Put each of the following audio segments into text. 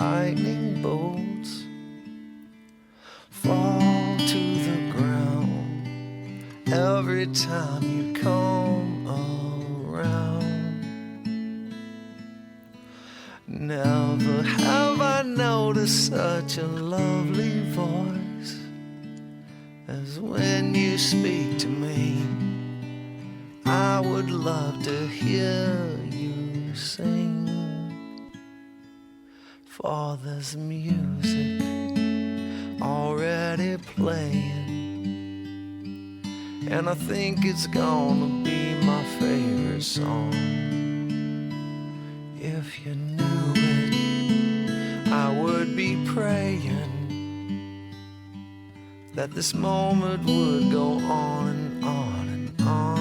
lightning bolts fall to the ground every time you come around. Never have I noticed such a lovely voice as when you speak to me. I would love to hear you sing, for there's music already playing, and I think it's gonna be my favorite song. If you knew it, I would be praying that this moment would go on and on and on.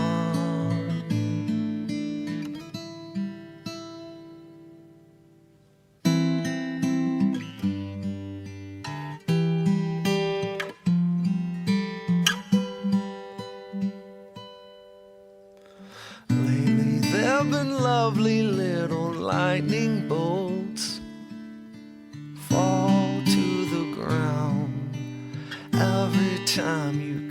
Lately there've been lovely little lightning bolts fall to the ground every time you